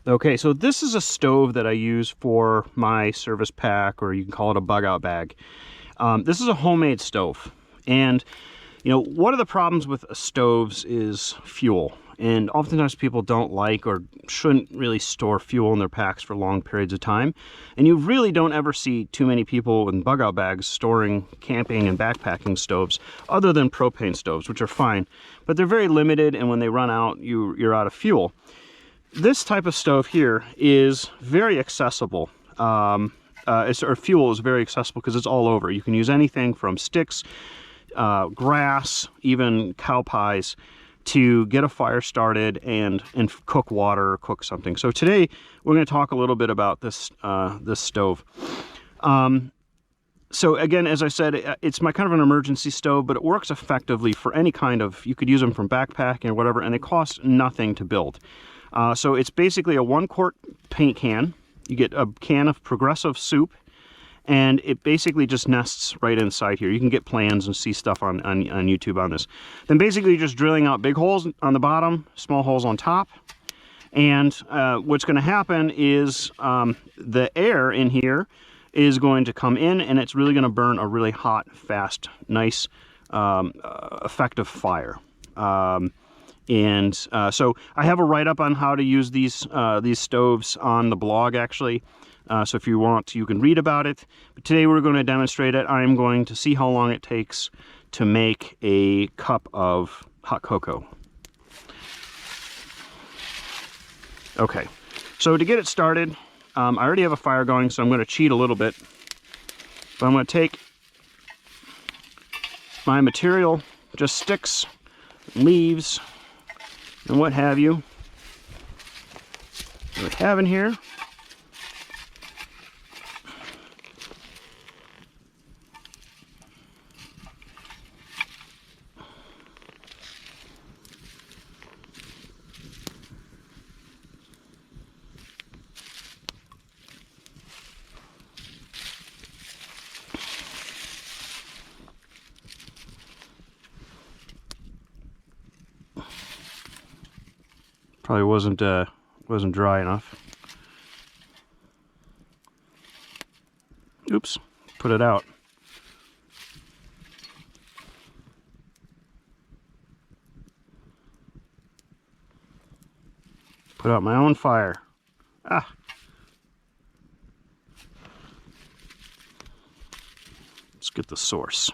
Okay, so this is a stove that I use for my service pack, or you can call it a bug out bag. This is a homemade stove, and one of the problems with stoves is fuel. And oftentimes people don't like or shouldn't really store fuel in their packs for long periods of time. And you really don't ever see too many people in bug out bags storing camping and backpacking stoves, other than propane stoves, which are fine. But they're very limited, and when they run out, you're out of fuel. This type of stove here is very accessible. Fuel is very accessible because it's all over. You can use anything from sticks, grass, even cow pies, to get a fire started and cook water or cook something. So today we're going to talk a little bit about this stove. So again, as I said, it's my kind of an emergency stove, but it works effectively for any kind of, you could use them from backpacking or whatever, and they cost nothing to build. So it's basically a 1-quart paint can. You get a can of Progressive soup, and it basically just nests right inside here. You can get plans and see stuff on YouTube on this. Then basically you're just drilling out big holes on the bottom, small holes on top. And what's going to happen is the air in here is going to come in, and it's really going to burn a really hot, fast, nice, effective fire. So I have a write-up on how to use these stoves on the blog, actually. So if you want, you can read about it. But today we're going to demonstrate it. I'm going to see how long it takes to make a cup of hot cocoa. Okay, so to get it started, I already have a fire going, so I'm going to cheat a little bit. But I'm going to take my material, just sticks, leaves, and what have you. What we have in here. Probably wasn't dry enough. Oops, put it out. Put out my own fire. Ah. Let's get the source.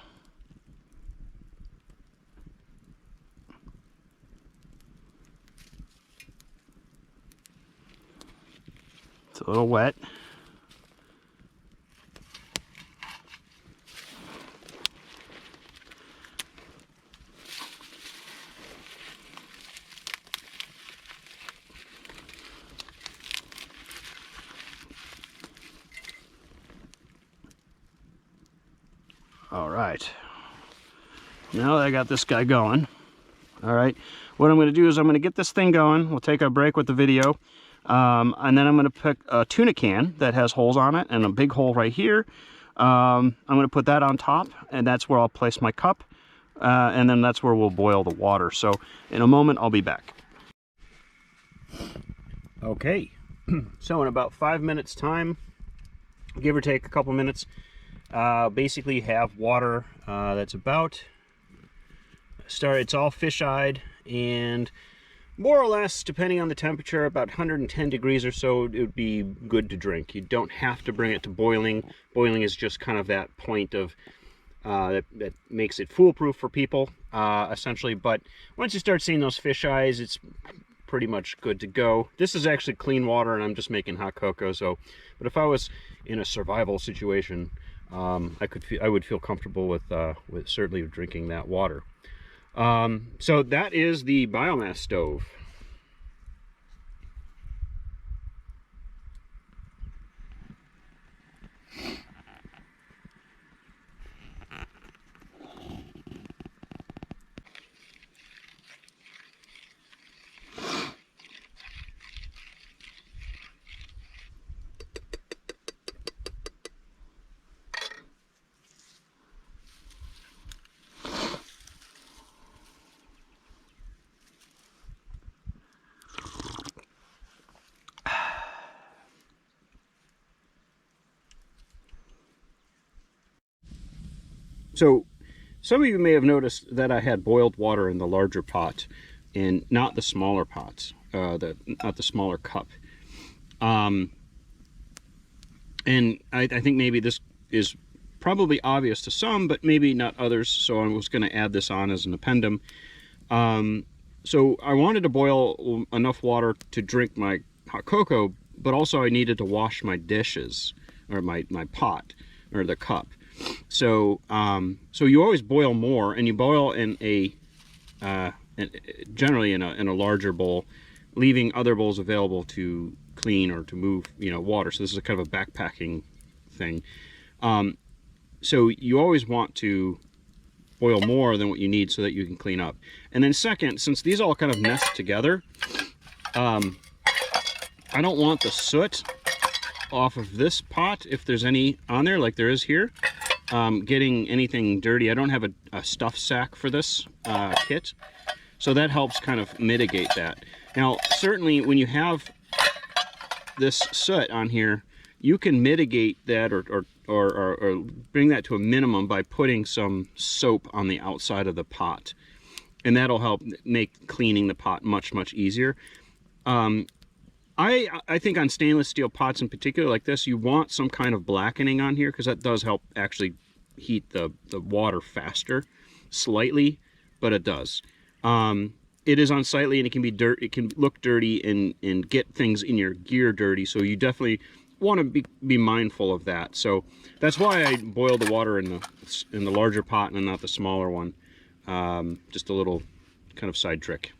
It's a little wet. All right. Now that I got this guy going, all right, what I'm going to do is I'm going to get this thing going. We'll take a break with the video. And then I'm going to pick a tuna can that has holes on it and a big hole right here. I'm going to put that on top, and that's where I'll place my cup. And then that's where we'll boil the water. So in a moment, I'll be back. Okay, so in about 5 minutes time, give or take a couple minutes, basically have water that's about it's all fish-eyed, and more or less, depending on the temperature, about 110 degrees or so, it would be good to drink. You don't have to bring it to boiling. Boiling is just kind of that point of that makes it foolproof for people, essentially. But once you start seeing those fish eyes, it's pretty much good to go. This is actually clean water, and I'm just making hot cocoa. So, but if I was in a survival situation, I would feel comfortable with certainly drinking that water. So that is the biomass stove. So some of you may have noticed that I had boiled water in the larger pot and not the smaller pots, not the smaller cup. And I think maybe this is probably obvious to some, but maybe not others, so I was going to add this on as an appendum. So I wanted to boil enough water to drink my hot cocoa, but also I needed to wash my dishes, or my pot, or the cup. So so you always boil more, and you boil in generally in a larger bowl, leaving other bowls available to clean or to move, water. So this is a kind of a backpacking thing. So you always want to boil more than what you need so that you can clean up. And then second, since these all kind of nest together, I don't want the soot off of this pot, if there's any on there like there is here, getting anything dirty. I don't have a stuff sack for this kit, so that helps kind of mitigate that. Now certainly when you have this soot on here, you can mitigate that or bring that to a minimum by putting some soap on the outside of the pot, and that'll help make cleaning the pot much easier. I think on stainless steel pots in particular like this, you want some kind of blackening on here, because that does help actually heat the water faster, slightly, but it does. It is unsightly, and it can be dirt. It can look dirty and get things in your gear dirty. So you definitely want to be mindful of that. So that's why I boil the water in the larger pot and not the smaller one. Just a little kind of side trick.